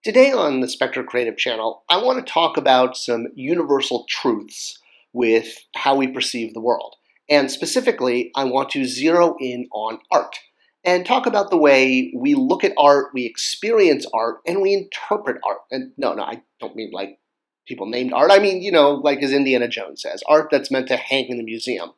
Today on the Spector Creative channel, I want to talk about some universal truths with how we perceive the world. And specifically, I want to zero in on art and talk about the way we look at art, we experience art, and we interpret art. And no, I don't mean like people named art. I mean, like as Indiana Jones says, art that's meant to hang in the museum.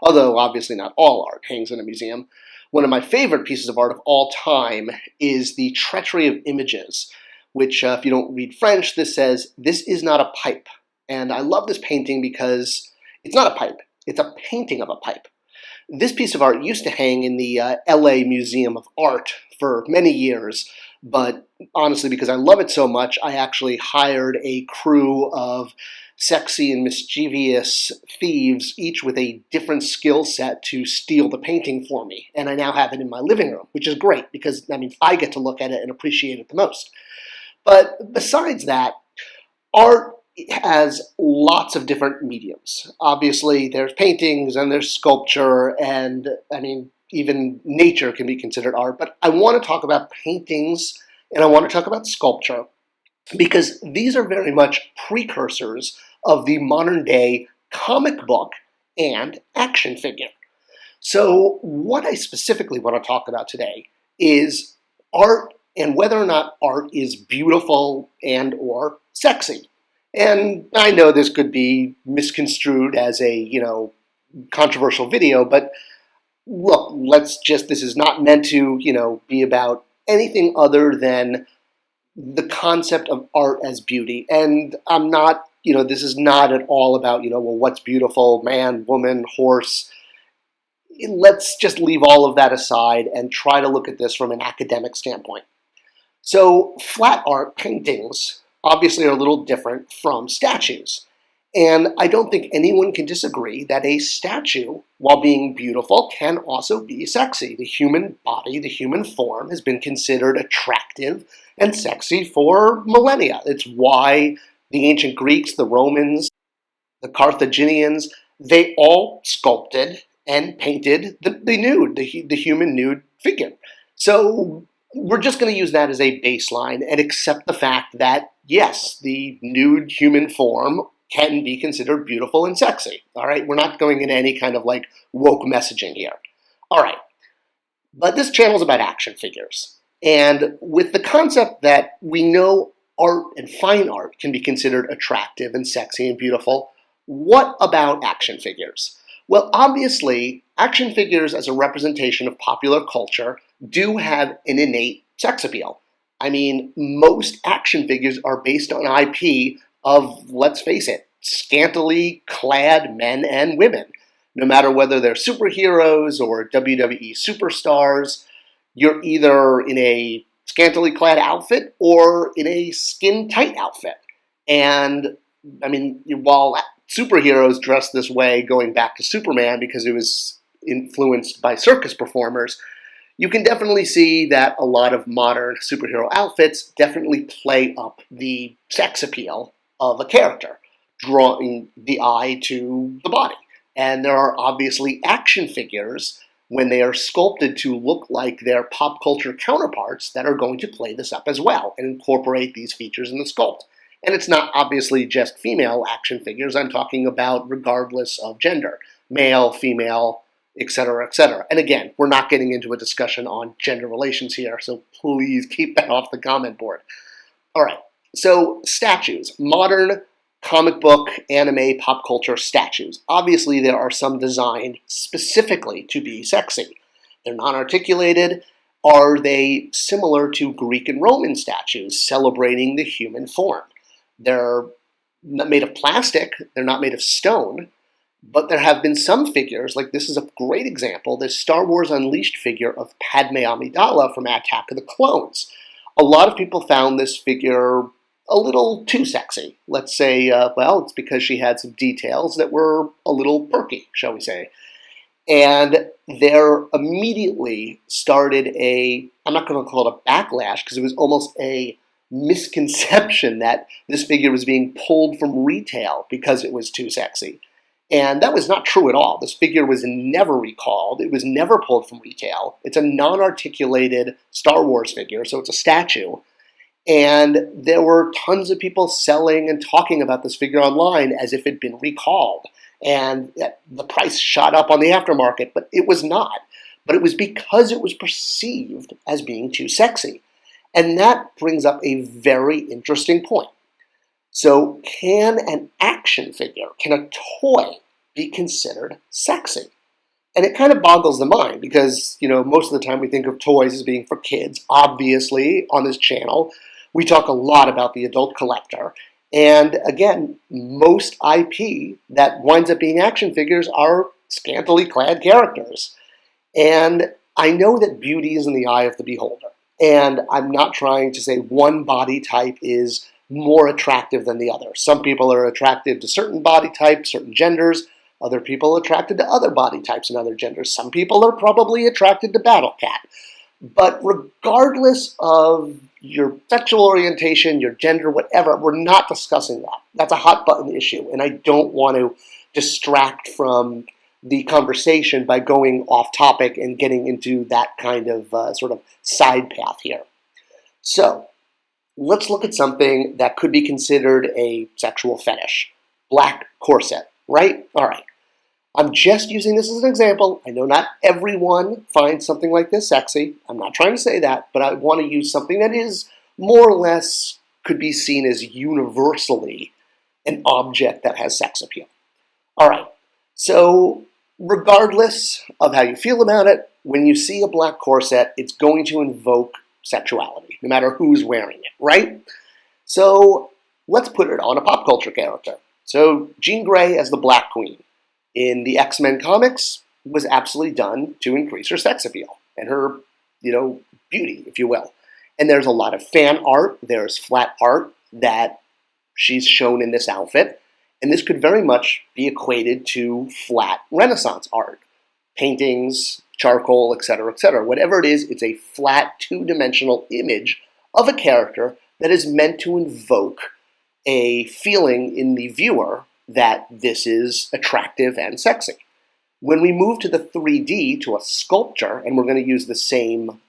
Although obviously not all art hangs in a museum. One of my favorite pieces of art of all time is The Treachery of Images, which, if you don't read French, this says, "This is not a pipe." And I love this painting because it's not a pipe. It's a painting of a pipe. This piece of art used to hang in the LA Museum of Art for many years, but honestly, because I love it so much, I actually hired a crew of sexy and mischievous thieves, each with a different skill set, to steal the painting for me. And I now have it in my living room, which is great because that means I get to look at it and appreciate it the most. But besides that, art has lots of different mediums. Obviously, there's paintings and there's sculpture, and even nature can be considered art. But I want to talk about paintings and I want to talk about sculpture because these are very much precursors of the modern day comic book and action figure. So what I specifically want to talk about today is art and whether or not art is beautiful and or sexy. And I know this could be misconstrued as a, controversial video, but look, this is not meant to, be about anything other than the concept of art as beauty. And I'm not, this is not at all about, what's beautiful, man, woman, horse. Let's just leave all of that aside and try to look at this from an academic standpoint. So flat art paintings obviously are a little different from statues. And I don't think anyone can disagree that a statue, while being beautiful, can also be sexy. The human body, the human form, has been considered attractive and sexy for millennia. It's why the ancient Greeks, the Romans, the Carthaginians, they all sculpted and painted the nude, the human nude figure. So we're just going to use that as a baseline and accept the fact that, yes, the nude human form can be considered beautiful and sexy. All right, we're not going into any kind of like woke messaging here. All right, but this channel is about action figures. And with the concept that we know art and fine art can be considered attractive and sexy and beautiful, what about action figures? Well, obviously, action figures as a representation of popular culture do have an innate sex appeal. I mean, most action figures are based on IP of, let's face it, scantily clad men and women. No matter whether they're superheroes or WWE superstars, you're either in a scantily clad outfit or in a skin-tight outfit. And, while superheroes dress this way going back to Superman because it was influenced by circus performers, you can definitely see that a lot of modern superhero outfits definitely play up the sex appeal of a character, drawing the eye to the body. And there are obviously action figures, when they are sculpted to look like their pop culture counterparts, that are going to play this up as well and incorporate these features in the sculpt. And it's not obviously just female action figures. I'm talking about regardless of gender, male, female, etc., etc. And again, we're not getting into a discussion on gender relations here, so please keep that off the comment board. All right, so statues, modern comic book, anime, pop culture statues. Obviously, there are some designed specifically to be sexy. They're non-articulated. Are they similar to Greek and Roman statues celebrating the human form? They're not made of plastic, they're not made of stone, but there have been some figures, like this is a great example, the Star Wars Unleashed figure of Padme Amidala from Attack of the Clones. A lot of people found this figure a little too sexy. Let's say, it's because she had some details that were a little perky, shall we say. And there immediately started I'm not going to call it a backlash, because it was almost a misconception that this figure was being pulled from retail because it was too sexy. And that was not true at all. This figure was never recalled. It was never pulled from retail. It's a non-articulated Star Wars figure, so it's a statue. And there were tons of people selling and talking about this figure online as if it had been recalled. And the price shot up on the aftermarket, but it was not. But it was because it was perceived as being too sexy. And that brings up a very interesting point. So can an action figure, can a toy be considered sexy? And it kind of boggles the mind because, most of the time we think of toys as being for kids. Obviously, on this channel, we talk a lot about the adult collector. And again, most IP that winds up being action figures are scantily clad characters. And I know that beauty is in the eye of the beholder. And I'm not trying to say one body type is more attractive than the other. Some people are attracted to certain body types, certain genders. Other people are attracted to other body types and other genders. Some people are probably attracted to Battle Cat. But regardless of your sexual orientation, your gender, whatever, we're not discussing that. That's a hot button issue, and I don't want to distract from the conversation by going off topic and getting into that kind of sort of side path here. So let's look at something that could be considered a sexual fetish. Black corset, right? All right. I'm just using this as an example. I know not everyone finds something like this sexy. I'm not trying to say that, but I want to use something that is more or less could be seen as universally an object that has sex appeal. All right. So regardless of how you feel about it, when you see a black corset, it's going to invoke sexuality, no matter who's wearing it, right? So let's put it on a pop culture character. So Jean Grey as the Black Queen in the X-Men comics was absolutely done to increase her sex appeal and her, beauty, if you will. And there's a lot of fan art. There's flat art that she's shown in this outfit. And this could very much be equated to flat Renaissance art. Paintings, charcoal, etc., etc. Whatever it is, it's a flat, two-dimensional image of a character that is meant to invoke a feeling in the viewer that this is attractive and sexy. When we move to the 3D, to a sculpture, and we're going to use the same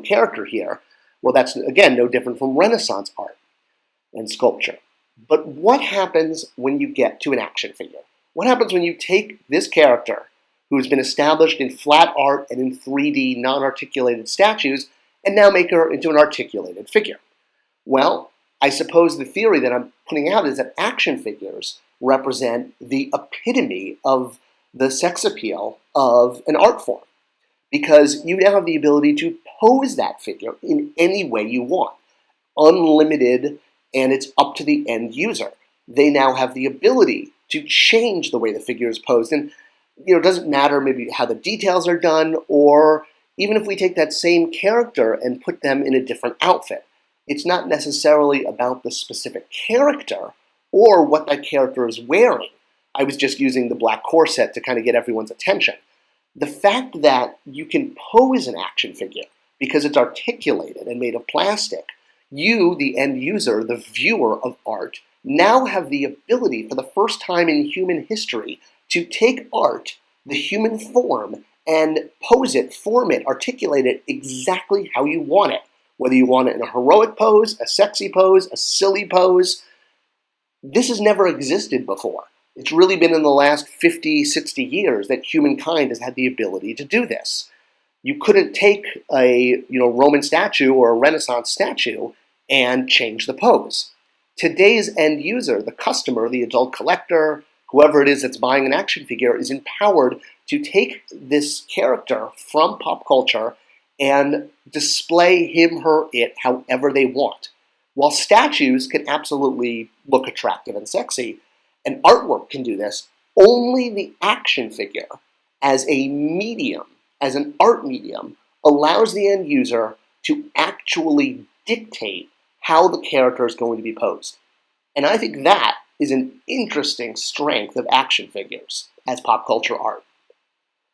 character here, well, that's, again, no different from Renaissance art and sculpture. But what happens when you get to an action figure? What happens when you take this character, who's been established in flat art and in 3D non-articulated statues, and now make her into an articulated figure? Well, I suppose the theory that I'm putting out is that action figures represent the epitome of the sex appeal of an art form, because you now have the ability to pose that figure in any way you want, unlimited, and it's up to the end user. They now have the ability to change the way the figure is posed, and it doesn't matter maybe how the details are done, or even if we take that same character and put them in a different outfit. It's not necessarily about the specific character or what that character is wearing. I was just using the black corset to kind of get everyone's attention. The fact that you can pose an action figure because it's articulated and made of plastic, you, the end user, the viewer of art, now have the ability for the first time in human history to take art, the human form, and pose it, form it, articulate it exactly how you want it. Whether you want it in a heroic pose, a sexy pose, a silly pose. This has never existed before. It's really been in the last 50, 60 years that humankind has had the ability to do this. You couldn't take a Roman statue or a Renaissance statue and change the pose. Today's end user, the customer, the adult collector, whoever it is that's buying an action figure, is empowered to take this character from pop culture and display him, her, it however they want. While statues can absolutely look attractive and sexy, and artwork can do this, only the action figure as a medium, as an art medium, allows the end user to actually dictate how the character is going to be posed. And I think that is an interesting strength of action figures as pop culture art.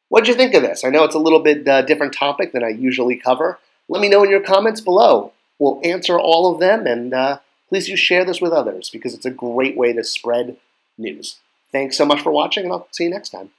What did you think of this? I know it's a little bit different topic than I usually cover. Let me know in your comments below. We'll answer all of them, and please do share this with others because it's a great way to spread news. Thanks so much for watching, and I'll see you next time.